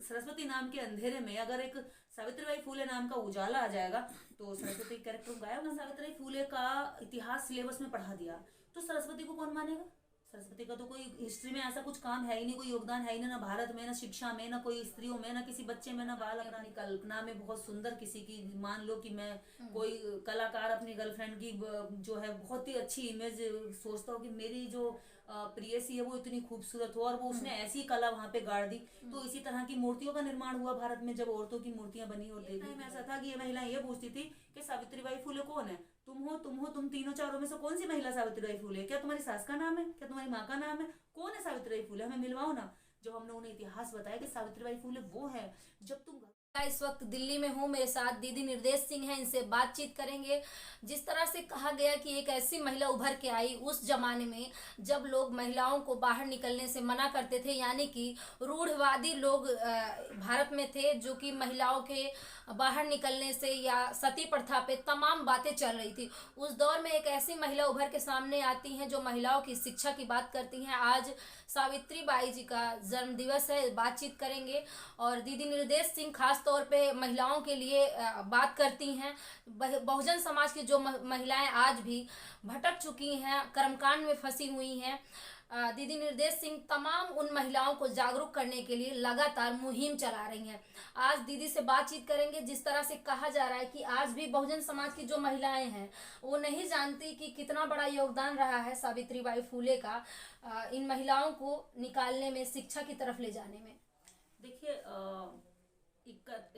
सरस्वती नाम के अंधेरे में अगर एक सावित्रीबाई फूले नाम का उजाला आ जाएगा तो सरस्वती कैरेक्टर गायब ना। सावित्रीबाई फूले का इतिहास सिलेबस में पढ़ा दिया तो सरस्वती को कौन मानेगा? सरस्वती का तो कोई हिस्ट्री में ऐसा कुछ काम है ही नहीं, कोई योगदान है ही नहीं, ना भारत में, ना शिक्षा में, ना कोई स्त्रियों में, ना किसी बच्चे में, ना बाल। अपनी कल्पना में बहुत सुंदर किसी की, मान लो कि मैं कोई कलाकार अपनी गर्लफ्रेंड की जो है बहुत ही अच्छी इमेज सोचता हूँ कि मेरी जो प्रेयसी है वो इतनी खूबसूरत हो और वो उसने ऐसी कला वहां पे गाड़ दी। तो इसी तरह की मूर्तियों का निर्माण हुआ भारत में, जब औरतों की मूर्तियां बनी। और देखने में ऐसा था कि ये महिलाएं ये पूछती थी कि सावित्रीबाई फूले कौन है? तुम तीनों चारों में से कौन सी महिला सावित्रीबाई फूले? क्या तुम्हारी सास का नाम है? क्या तुम्हारी माँ का नाम है? कौन है सावित्रीबाई फूले? हमें मिलवाओ ना। जब हमने उन्हें इतिहास बताया कि सावित्रीबाई फूले वो है, जब तुम इस वक्त दिल्ली में हूँ, मेरे साथ दीदी निर्देश सिंह हैं, इनसे बातचीत करेंगे। जिस तरह से कहा गया कि एक ऐसी महिला उभर के आई उस जमाने में जब लोग महिलाओं को बाहर निकलने से मना करते थे, यानी कि रूढ़वादी लोग भारत में थे जो कि महिलाओं के बाहर निकलने से या सती प्रथा पे तमाम बातें चल रही थी। उस दौर में एक ऐसी महिला उभर के सामने आती हैं जो महिलाओं की शिक्षा की बात करती हैं। आज सावित्री बाई जी का जन्म दिवस है, बातचीत करेंगे। और दीदी निर्देश सिंह खास तौर पे महिलाओं के लिए बात करती हैं। बहुजन समाज की जो महिलाएं आज भी भटक चुकी हैं, कर्मकांड में फंसी हुई हैं, दीदी निर्देश सिंह तमाम उन महिलाओं को जागरूक करने के लिए लगातार मुहिम चला रही हैं। आज दीदी से बातचीत करेंगे। जिस तरह से कहा जा रहा है कि आज भी बहुजन समाज की जो महिलाएं हैं वो नहीं जानती कि कितना बड़ा योगदान रहा है सावित्रीबाई फूले का इन महिलाओं को निकालने में, शिक्षा की तरफ ले जाने में। देखिए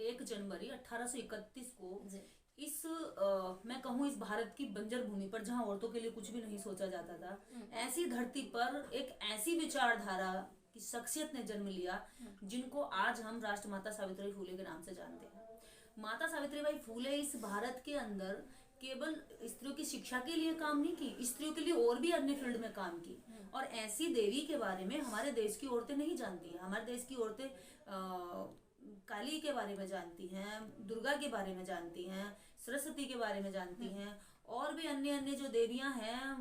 1 जनवरी 1831 को मैं कहूँ इस भारत की बंजर भूमि पर जहाँ औरतों के लिए कुछ भी नहीं सोचा जाता था, ऐसी धरती पर एक ऐसी विचारधारा की शख्सियत ने जन्म लिया जिनको आज हम राष्ट्रमाता सावित्रीबाई फूले के नाम से जानते हैं। माता सावित्रीबाई फूले इस भारत के अंदर केवल स्त्रियों की शिक्षा के लिए काम नहीं की, स्त्रियों के लिए और भी अन्य फील्ड में काम की। और ऐसी देवी के बारे में हमारे देश की औरतें नहीं जानती है। हमारे देश की औरतें काली के बारे में जानती हैं, दुर्गा के बारे में जानती हैं, सरस्वती के बारे में जानती हैं, और भी अन्य अन्य जो देवियां हैं,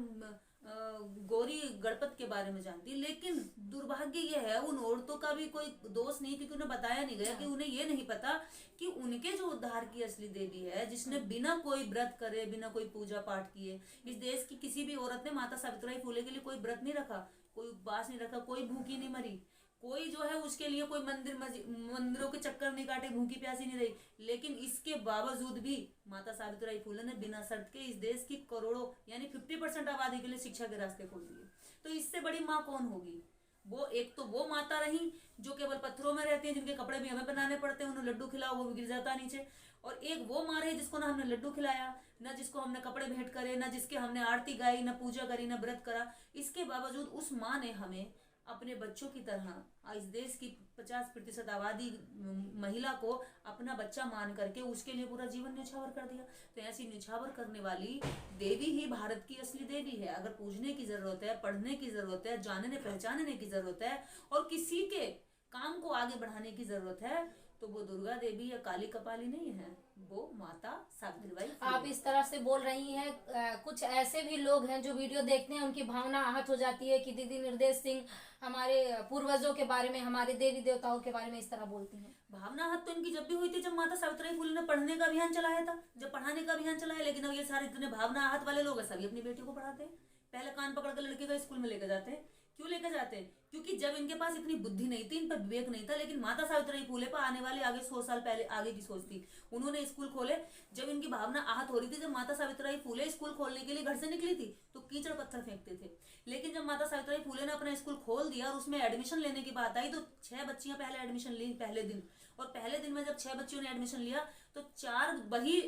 गौरी गणपत के बारे में जानती है। लेकिन दुर्भाग्य ये है उन औरतों का भी कोई दोष नहीं, क्योंकि उन्हें बताया नहीं गया कि उन्हें ये नहीं पता कि उनके जो उद्धार की असली देवी है, जिसने बिना कोई व्रत करे, बिना कोई पूजा पाठ किए, इस देश की किसी भी औरत ने माता सावित्रीबाई फूले के लिए कोई व्रत नहीं रखा, कोई उपवास नहीं रखा, कोई भूखी नहीं मरी, कोई जो है उसके लिए कोई मंदिरों के चक्कर नहीं काटे, भूखी प्यासी नहीं रही। लेकिन इसके बावजूद भी माता सावित्रीबाई फूले ने बिना शर्त के इस देश की करोड़ों यानी 50% आबादी के लिए शिक्षा के रास्ते खोल दिए। तो इससे बड़ी माँ कौन होगी? वो एक तो वो माता रही जो केवल पत्थरों में रहती है, जिनके कपड़े भी हमें बनाने पड़ते हैं, उन्हें लड्डू खिलाओ वो भी गिर जाता नीचे। और एक वो माँ रही जिसको ना हमने लड्डू खिलाया, ना जिसको हमने कपड़े भेंट करे, ना जिसके हमने आरती गाई, ना पूजा करी, ना व्रत करा। इसके बावजूद उस माँ ने हमें अपने बच्चों की तरह इस देश की 50% आबादी महिला को अपना बच्चा मान करके उसके लिए पूरा जीवन न्यौछावर कर दिया। तो ऐसी न्यौछावर करने वाली देवी ही भारत की असली देवी है। अगर पूछने की जरूरत है, पढ़ने की जरूरत है, जानने पहचानने की जरूरत है और किसी के काम को आगे बढ़ाने की जरूरत है, तो वो दुर्गा देवी या काली कपाली नहीं है, वो माता सावित्रीबाई। आप इस तरह से बोल रही हैं, कुछ ऐसे भी लोग हैं जो वीडियो देखते हैं उनकी भावना आहत हो जाती है कि दीदी निर्देश सिंह हमारे पूर्वजों के बारे में, हमारे देवी देवताओं के बारे में इस तरह बोलती हैं। भावना आहत तो इनकी जब भी हुई थी जब माता सावित्रीबाई फूले ने पढ़ने का अभियान चलाया था, जब पढ़ाने का अभियान चलाया। लेकिन अब ये सारे इतने भावना आहत वाले लोग हैं, सभी अपनी बेटियों को पढ़ाते हैं। पहले कान पकड़ कर लड़के का स्कूल में लेकर जाते हैं। क्यों लेकर जाते हैं? क्योंकि जब इनके पास इतनी बुद्धि नहीं थी, इन पर विवेक नहीं था, लेकिन माता सावित्रीबाई फूले पर आने वाले आगे 100 साल पहले आगे की सोच थी। उन्होंने स्कूल खोले जब इनकी भावना आहत हो रही थी। जब माता सावित्रीबाई फूले स्कूल खोलने के लिए घर से निकली थी तो कीचड़ पत्थर फेंकते थे। लेकिन जब माता सावित्रीबाई फूले ने अपना स्कूल खोल दिया और उसमें एडमिशन लेने की बात आई तो 6 बच्चियां पहले एडमिशन ली पहले दिन। और पहले दिन में जब 6 बच्चियों ने एडमिशन लिया तो 4 वही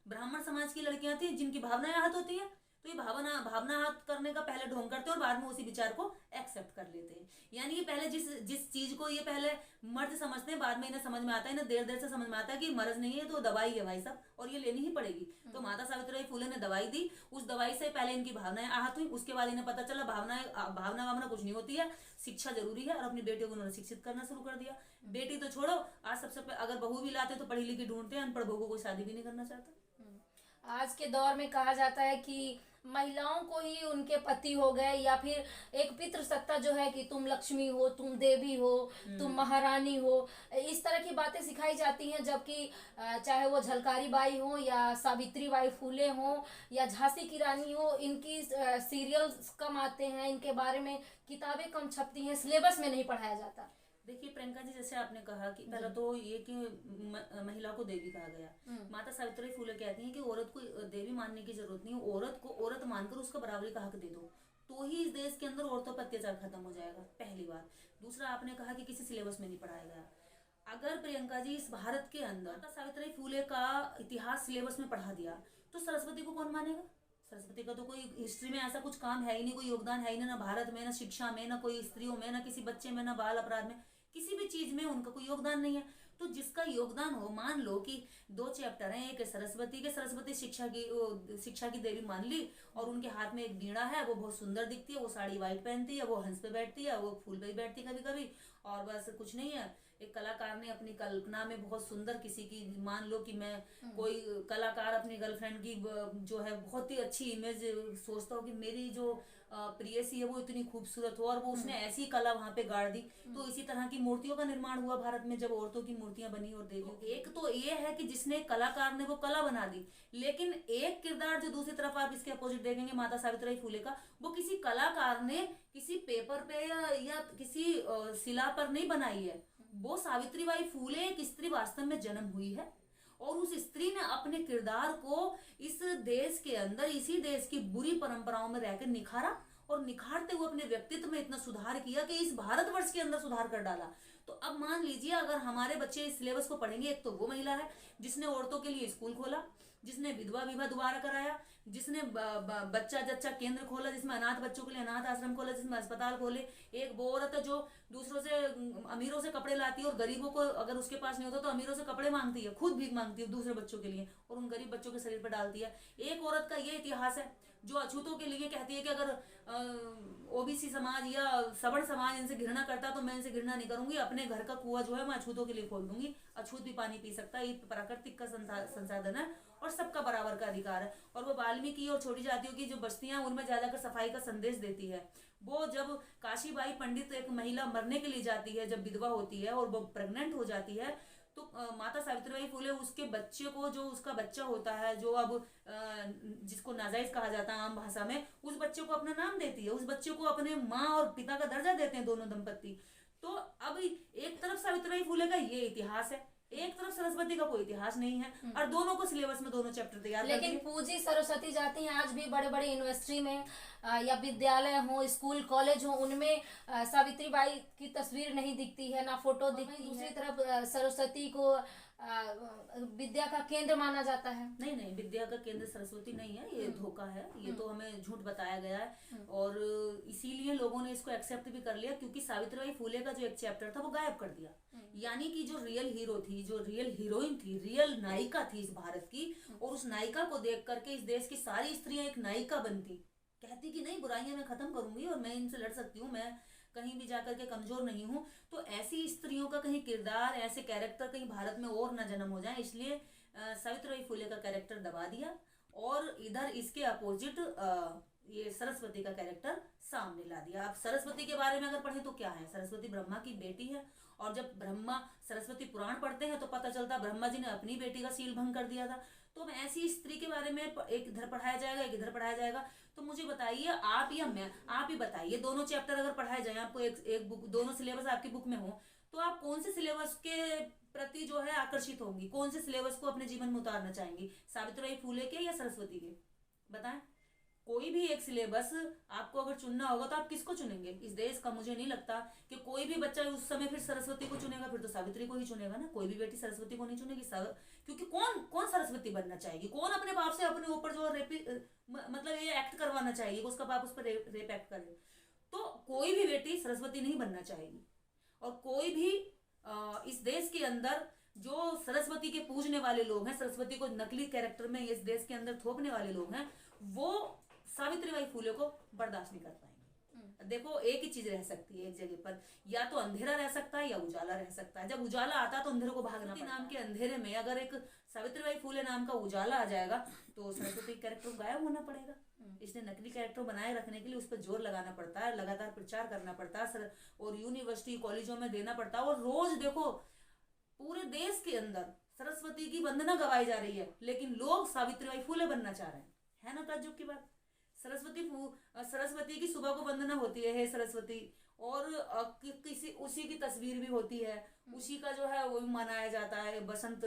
ब्राह्मण समाज की लड़कियां थी जिनकी भावनाएं आहत होती है। तो ये भावना आहत करने का पहले ढोंग करते हैं और बाद में उसी विचार को एक्सेप्ट कर लेते हैं। यानी ये पहले जिस चीज को ये पहले मर्ज समझते हैं, बाद में इन्हें समझ में आता है, इन्हें देर देर से समझ में आता है कि मर्ज नहीं है तो दवाई है भाई साहब, और ये लेनी ही पड़ेगी। तो माता सावित्रीबाई फूले ने दवाई दी, उस दवाई से पहले इनकी भावनाएं आहत हुई। उसके बाद इन्हें पता चला भावना कुछ नहीं होती है, शिक्षा जरूरी है, और अपनी बेटियों को उन्होंने शिक्षित करना शुरू कर दिया। बेटी तो छोड़ो, आज सबसे अगर बहू भी लाते तो पढ़ी लिखी ढूंढते हैं, अनपढ़ बहू को कोई शादी भी नहीं करना चाहता। आज के दौर में कहा जाता है कि महिलाओं को ही उनके पति हो गए, या फिर एक पितृ सत्ता जो है कि तुम लक्ष्मी हो, तुम देवी हो, तुम महारानी हो, इस तरह की बातें सिखाई जाती हैं। जबकि चाहे वो झलकारी बाई हो या सावित्री बाई फूले हो या झांसी की रानी हो, इनकी सीरियल्स कम आते हैं, इनके बारे में किताबें कम छपती हैं, सिलेबस में नहीं पढ़ाया जाता। देखिए प्रियंका जी, जैसे आपने कहा कि पहला तो ये कि महिला को देवी कहा गया। माता सावित्री फूले कहती हैं कि औरत को देवी मानने की जरूरत नहीं, औरत को औरत मानकर उसका बराबरी का हक दे दो, तो ही इस देश के अंदर औरतों पर अत्याचार खत्म हो जाएगा, पहली बात। दूसरा, आपने कहा कि किसी सिलेबस में नहीं पढ़ाया गया। अगर प्रियंका जी इस भारत के अंदर माता सावित्री फूले का इतिहास सिलेबस में पढ़ा दिया तो सरस्वती को कौन मानेगा? सरस्वती का तो कोई हिस्ट्री में ऐसा कुछ काम है ही नहीं, कोई योगदान है ही नहीं, ना भारत में, ना शिक्षा में, ना कोई स्त्रियों में, ना किसी बच्चे में, ना बाल अपराध में, किसी भी चीज में उनका कोई योगदान नहीं है। तो जिसका योगदान हो, मान लो कि 2 चैप्टर हैं, एक सरस्वती के, सरस्वती शिक्षा की देवी मान ली, और उनके हाथ में एक वीणा है, वो बहुत सुंदर दिखती है, वो साड़ी व्हाइट पहनती है, वो हंस पे बैठती है, वो फूल पे भी बैठती है कभी कभी, और बस कुछ नहीं है। एक कलाकार ने अपनी कल्पना में बहुत सुंदर किसी की, मान लो कि मैं कोई कलाकार अपनी गर्लफ्रेंड की जो है बहुत ही अच्छी इमेज सोचता हो कि मेरी जो प्रेयसी है वो इतनी खूबसूरत हो, और वो उसने ऐसी कला वहां पे गाड़ दी। तो इसी तरह की मूर्तियों का निर्माण हुआ भारत में, जब औरतों की मूर्तियां बनी और देवियों की। एक तो ये है कि जिसने कलाकार ने वो कला बना दी, लेकिन एक किरदार जो दूसरी तरफ आप इसके अपोजिट देखेंगे माता सावित्री फूले का, वो किसी कलाकार ने किसी पेपर पे या किसी शिला पर नहीं बनाई है। वो सावित्री बाई फूले एक स्त्री वास्तव में जन्म हुई है, और उस स्त्री ने अपने किरदार को इस देश के अंदर, इसी देश की बुरी परंपराओं में रहकर निखारा, और निखारते हुए अपने व्यक्तित्व में इतना सुधार किया कि इस भारतवर्ष के अंदर सुधार कर डाला। तो अब मान लीजिए, अगर हमारे बच्चे इस सिलेबस को पढ़ेंगे, एक तो वो महिला है जिसने औरतों के लिए स्कूल खोला, जिसने विधवा विवाह दोबारा कराया, जिसने बच्चा जच्चा केंद्र खोला, जिसमें अनाथ बच्चों के लिए अनाथ आश्रम खोला, जिसमें अस्पताल खोले। एक वो औरत है जो दूसरों से, अमीरों से कपड़े लाती है, और गरीबों को अगर उसके पास नहीं होता तो अमीरों से कपड़े मांगती है, खुद भीख मांगती है दूसरे बच्चों के लिए, और उन गरीब बच्चों के शरीर पर डालती है। एक औरत का ये इतिहास है जो अछूतों के लिए कहती है कि अगर ओबीसी समाज या सवर्ण समाज इनसे घृणा करता तो मैं इनसे घृणा नहीं करूंगी, अपने घर का कुआं जो है मैं अछूतों के लिए खोल दूंगी, अछूत भी पानी पी सकता है, ये प्राकृतिक का संसाधन है और सबका बराबर का अधिकार है। और वो वाल्मीकि और छोटी जातियों की जो बस्तियां, उनमें ज्यादातर सफाई का संदेश देती है। वो जब काशीबाई पंडित, एक महिला मरने के लिए जाती है, जब विधवा होती है और वो प्रेग्नेंट हो जाती है, तो माता सावित्रीबाई फूले उसके बच्चे को, जो उसका बच्चा होता है, जो अब जिसको नाजायज कहा जाता है आम भाषा में, उस बच्चे को अपना नाम देती है, उस बच्चे को अपने माँ और पिता का दर्जा देते हैं दोनों दंपत्ति। तो अब एक तरफ सावित्रीबाई फूले का ये इतिहास है, एक तरफ सरस्वती का कोई इतिहास नहीं है, और दोनों को सिलेबस में दोनों चैप्टर तैयार कर दिए। लेकिन पूजी सरस्वती जाती हैं आज भी बड़े बड़े यूनिवर्सिटी में या विद्यालय हो, स्कूल कॉलेज हो, उनमें सावित्री बाई की तस्वीर नहीं दिखती है, ना फोटो दिखती है। दूसरी तरफ सरस्वती को विद्या का केंद्र माना जाता है। नहीं नहीं, विद्या का केंद्र सरस्वती नहीं है, ये धोखा है, ये तो हमें झूठ बताया गया है, और इसीलिए लोगों ने इसको एक्सेप्ट भी कर लिया, क्योंकि सावित्रीबाई फूले का जो एक चैप्टर था वो गायब कर दिया। यानी कि जो रियल हीरो थी, जो रियल हीरोइन थी, रियल नायिका थी इस भारत की, और उस नायिका को देख करके इस देश की सारी स्त्रियां एक नायिका बनती, कहती कि नहीं, बुराइयां मैं खत्म करूंगी और मैं इनसे लड़ सकती हूँ, मैं कहीं भी जाकर के कमजोर नहीं हूँ। तो ऐसी स्त्रियों का कहीं किरदार, ऐसे कैरेक्टर कहीं भारत में और न जन्म हो जाए, इसलिए सावित्रीबाई फूले का कैरेक्टर दबा दिया, और इधर इसके अपोजिट ये सरस्वती का कैरेक्टर सामने ला दिया। अब सरस्वती के बारे में अगर पढ़े तो क्या है, सरस्वती ब्रह्मा की बेटी है, और जब ब्रह्मा सरस्वती पुराण पढ़ते हैं तो पता चलता ब्रह्मा जी ने अपनी बेटी का शील भंग कर दिया था। तो अब ऐसी स्त्री के बारे में एक इधर पढ़ाया जाएगा, एक इधर पढ़ाया जाएगा। तो मुझे बताइए, आप या मैं, आप ही बताइए, दोनों चैप्टर अगर पढ़ाए जाए आपको, एक बुक, दोनों सिलेबस आपकी बुक में हो, तो आप कौन से सिलेबस के प्रति जो है आकर्षित होंगी, कौन से सिलेबस को अपने जीवन में उतारना चाहेंगी, सावित्रीबाई फूले के या सरस्वती के? बताएं। कोई भी एक सिलेबस आपको अगर चुनना होगा तो आप किसको चुनेंगे? इस देश का मुझे नहीं लगता कि कोई भी बच्चा उस समय फिर सरस्वती को चुनेगा, फिर तो सावित्री को ही चुनेगा ना। कोई भी बेटी सरस्वती को नहीं चुनेगी, क्योंकि कौन कौन सरस्वती बनना चाहेगी? कौन अपने बाप से अपने ऊपर जो मतलब ये एक्ट करवाना चाहेगी, उसका बाप उस पर रेप एक्ट करे? तो कोई भी बेटी सरस्वती नहीं बनना चाहेगी, और कोई भी इस देश के अंदर जो सरस्वती के पूजने वाले लोग हैं, सरस्वती को नकली कैरेक्टर में इस देश के अंदर थोपने वाले लोग हैं, वो सावित्रीबाई फूले को बर्दाश्त नहीं कर पाएंगे। देखो एक ही चीज रह सकती है एक जगह पर, या तो अंधेरा रह सकता है या उजाला रह सकता है। जब उजाला आता है तो अंधेरे को भागना पड़ता है। नाम के अंधेरे में अगर एक सावित्रीबाई फूले नाम का उजाला आ जाएगा तो सरस्वती कैरेक्टर गायब होना पड़ेगा। इसने नकली कैरेक्टर बनाए रखने के लिए उस पर जोर लगाना पड़ता है, लगातार प्रचार करना पड़ता है, और यूनिवर्सिटी कॉलेजों में देना पड़ता है। और रोज देखो पूरे देश के अंदर सरस्वती की वंदना गवाई जा रही है, लेकिन लोग सावित्रीबाई फूले बनना चाह रहे हैं। है ना ताज्जुब की बात। सरस्वती की सुबह को वंदना होती है, हे सरस्वती, और किसी उसी की तस्वीर भी होती है, उसी का जो है वो मनाया जाता है, बसंत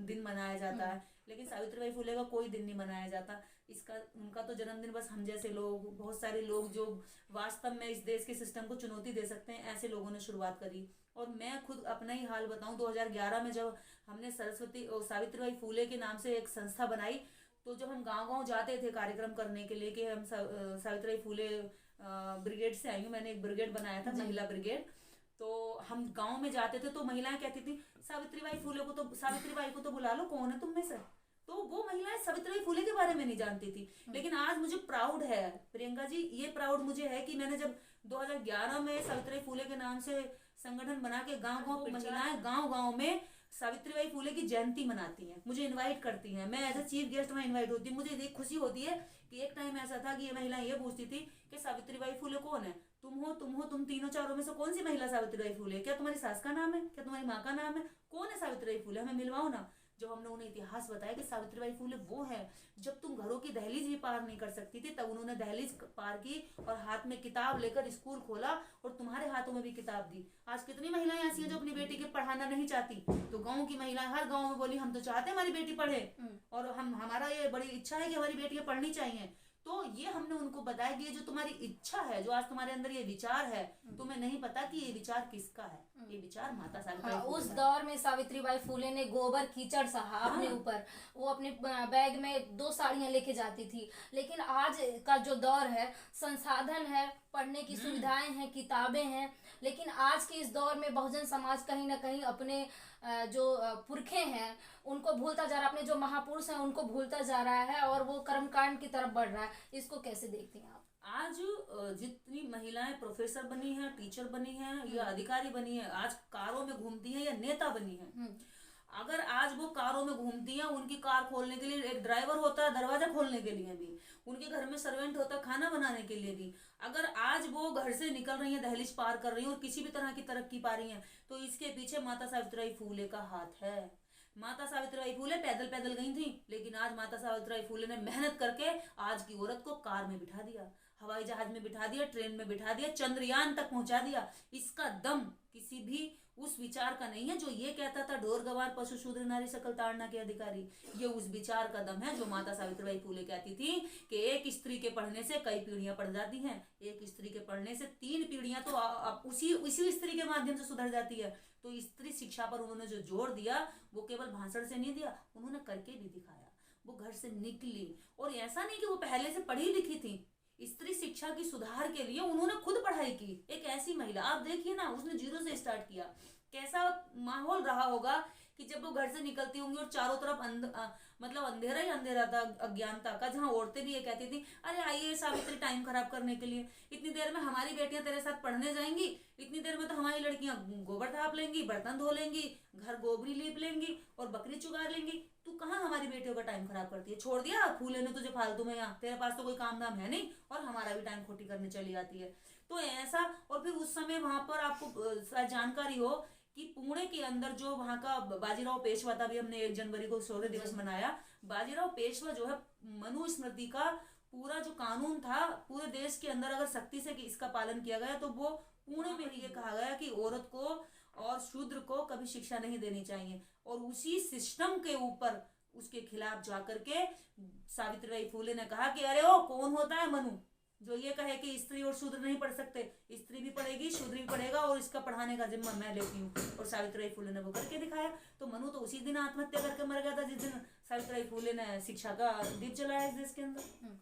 दिन मनाया जाता है। लेकिन सावित्रीबाई फूले का कोई दिन नहीं मनाया जाता। इसका उनका तो जन्मदिन बस हम जैसे लोग, बहुत सारे लोग जो वास्तव में इस देश के सिस्टम को चुनौती दे सकते हैं, ऐसे लोगों ने शुरुआत करी। और मैं खुद अपना ही हाल बताऊं, 2011 में जब हमने सावित्रीबाई फूले के नाम से एक संस्था बनाई, तो जब हम गांव-गांव जाते थे कार्यक्रम करने के लिए कि हम सावित्रीबाई फूले ब्रिगेड से आई हूँ, मैंने एक ब्रिगेड बनाया था, महिला ब्रिगेड। तो हम गांव में जाते थे तो महिलाएं कहती थी सावित्रीबाई को तो बुला लो, कौन है तुम में से। तो वो महिलाएं सावित्रीबाई फूले के बारे में नहीं जानती थी। लेकिन आज मुझे प्राउड है प्रियंका जी, ये प्राउड मुझे है कि मैंने जब 2011 में सावित्रीबाई फूले के नाम से संगठन बना के गांव-गांव महिलाएं गांव-गांव में सावित्रीबाई फूले की जयंती मनाती हैं, मुझे इनवाइट करती हैं, मैं एज ए चीफ गेस्ट वहां इनवाइट होती हूँ। मुझे एक खुशी होती है कि एक टाइम ऐसा था कि ये महिला ये पूछती थी कि सावित्रीबाई फूले कौन है, तुम तीनों चारों में से कौन सी महिला सावित्रीबाई फूले, क्या तुम्हारी सास का नाम है, क्या तुम्हारी माँ का नाम है, कौन है सावित्रीबाई फूले, हमें मिलवाओ ना। जब हमने उन्हें इतिहास बताया कि सावित्रीबाई फूले वो है, जब तुम घरों की दहलीज भी पार नहीं कर सकती थी, तब उन्होंने दहलीज पार की और हाथ में किताब लेकर स्कूल खोला और तुम्हारे हाथों में भी किताब दी। आज कितनी महिलाएं ऐसी हैं जो अपनी बेटी के पढ़ाना नहीं चाहती, तो गांव की महिलाएं हर गांव में बोली हम तो चाहते हैं हमारी बेटी पढ़े, और हमारा ये बड़ी इच्छा है कि हमारी बेटियां पढ़नी चाहिए। तो ये हमने उनको बताया कि ये जो तुम्हारी इच्छा है, जो आज तुम्हारे अंदर ये विचार है, तुम्हें नहीं पता कि ये विचार किसका है, ये विचार माता सावित्रीबाई फूले। उस दौर में सावित्रीबाई फूले ने गोबर कीचड़ सहा अपने ऊपर, वो अपने बैग में 2 साड़ियां लेके जाती थी। लेकिन आज का जो दौर है, संसाधन है, पढ़ने की सुविधाएं हैं, किताबें हैं, लेकिन आज के इस दौर में बहुजन समाज कहीं ना कहीं अपने जो पुरखे हैं उनको भूलता जा रहा है, अपने जो महापुरुष हैं उनको भूलता जा रहा है, और वो कर्मकांड की तरफ बढ़ रहा है। इसको कैसे देखती हैं आप? आज जितनी महिलाएं प्रोफेसर बनी हैं, टीचर बनी हैं या अधिकारी बनी हैं, आज कारों में घूमती हैं या नेता बनी हैं। अगर आज वो कारों में घूमती हैं, उनकी कार खोलने के लिए एक ड्राइवर होता है, दरवाजा खोलने के लिए भी, उनके घर में सर्वेंट होता है खाना बनाने के लिए भी। अगर आज वो घर से निकल रही हैं, दहलीज पार कर रही हैं और किसी भी तरह की तरक्की पा रही हैं, तो इसके पीछे माता सावित्रीबाई फूले का हाथ है। माता सावित्रीबाई फूले पैदल पैदल गई थी, लेकिन आज माता सावित्रीबाई फूले ने मेहनत करके आज की औरत को कार में बिठा दिया, हवाई जहाज में बिठा दिया, ट्रेन में बिठा दिया, चंद्रयान तक पहुंचा दिया। इसका दम किसी भी उस विचार का नहीं है जो ये कहता था ढोर गवार पशु शूद्र नारी सकल ताड़ना के अधिकारी। ये उस विचार का दम है जो माता सावित्रीबाई फूले कहती थी कि एक स्त्री के पढ़ने से कई पीढ़ियां पढ़ जाती हैं, एक स्त्री के पढ़ने से 3 पीढ़ियां तो उसी स्त्री के माध्यम से सुधर जाती है। तो स्त्री शिक्षा पर उन्होंने जो जोर दिया वो केवल भाषण से नहीं दिया, उन्होंने करके भी दिखाया। वो घर से निकली, और ऐसा नहीं कि वो पहले से पढ़ी लिखी थी, स्त्री शिक्षा की सुधार के लिए उन्होंने खुद पढ़ाई की। एक ऐसी महिला, आप देखिए ना, उसने 0 से स्टार्ट किया। कैसा माहौल रहा होगा कि जब वो घर से निकलती होंगी और चारों तरफ मतलब अंधेरा ही अंधेरा था, अज्ञानता का, जहाँ औरतें भी ये कहती थी अरे आइए सावित्री टाइम खराब करने के लिए, इतनी देर में हमारी बेटियां तेरे साथ पढ़ने जाएंगी, इतनी देर में तो हमारी लड़कियां गोबर थाप लेंगी, बर्तन धो लेंगी, घर गोबरी लीप लेंगी और बकरी चुगा लेंगी, तू कहाँ हमारी बेटियों का टाइम खराब करती है। छोड़ दिया फूले ने तुझे फालतू में, यहाँ तेरे पास तो कोई काम धाम है नहीं और हमारा भी टाइम खोटी करने चली आती है। तो ऐसा, और फिर उस समय वहां पर आपको जानकारी हो कि पुणे के अंदर जो वहां का बाजीराव पेशवा था, भी हमने 1 जनवरी को शौर्य दिवस मनाया। बाजीराव पेशवा जो है, मनुस्मृति का पूरा जो कानून था पूरे देश के अंदर, अगर सख्ती से इसका पालन किया गया तो वो पुणे में ये कहा गया कि औरत को और शूद्र को कभी शिक्षा नहीं देनी चाहिए। और उसी सिस्टम के ऊपर उसके खिलाफ जाकर के सावित्रीबाई फूले ने कहा कि अरे ओ कौन होता है मनु जो ये कहे कि स्त्री और शूद्र नहीं पढ़ सकते, स्त्री भी पढ़ेगी, शूद्र भी पढ़ेगा, और इसका पढ़ाने का जिम्मा मैं लेती हूँ। और सावित्रीबाई फूले ने वो करके दिखाया। तो मनु तो उसी दिन आत्महत्या करके मर गया था जिस दिन सावित्रीबाई फूले ने शिक्षा का दीप जलाया इस देश के अंदर।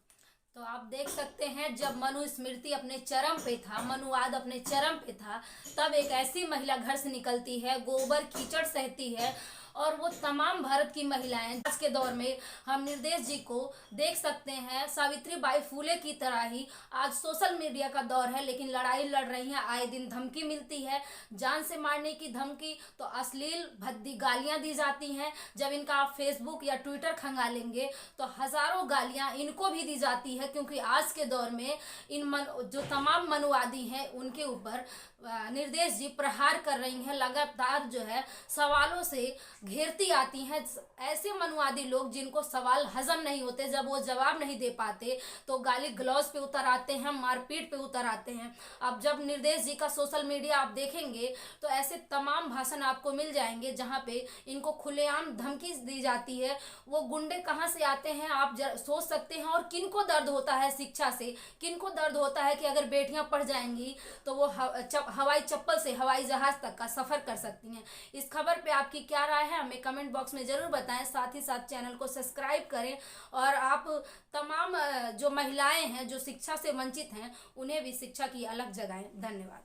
तो आप देख सकते हैं, जब मनुस्मृति अपने चरम पे था, मनुवाद अपने चरम पे था, तब एक ऐसी महिला घर से निकलती है, गोबर कीचड़ सहती है और वो तमाम भारत की महिलाएं आज के दौर में हम निर्देश जी को देख सकते हैं। सावित्री बाई फुले की तरह ही आज सोशल मीडिया का दौर है, लेकिन लड़ाई लड़ रही हैं। आए दिन धमकी मिलती है, जान से मारने की धमकी, तो अश्लील भद्दी गालियां दी जाती हैं। जब इनका आप फेसबुक या ट्विटर खंगालेंगे तो हजारों गालियां इनको भी दी जाती है, क्योंकि आज के दौर में जो तमाम मनुवादी हैं उनके ऊपर निर्देश जी प्रहार कर रही हैं। लगातार जो है सवालों से घेरती आती हैं। ऐसे मनुवादी लोग जिनको सवाल हजम नहीं होते, जब वो जवाब नहीं दे पाते तो गाली गलौज पे उतर आते हैं, मारपीट पे उतर आते हैं। अब जब निर्देश जी का सोशल मीडिया आप देखेंगे तो ऐसे तमाम भाषण आपको मिल जाएंगे जहां पे इनको खुलेआम धमकी दी जाती है। वो गुंडे कहां से आते हैं आप सोच सकते हैं। और किनको दर्द होता है शिक्षा से, किनको दर्द होता है कि अगर बेटियां पढ़ जाएंगी तो वो हवाई चप्पल से हवाई जहाज तक का सफर कर सकती हैं। इस खबर पे आपकी क्या राय है हमें कमेंट बॉक्स में जरूर बताएं। साथ ही साथ चैनल को सब्सक्राइब करें और आप तमाम जो महिलाएं हैं जो शिक्षा से वंचित हैं उन्हें भी शिक्षा की अलग जगाएं। धन्यवाद।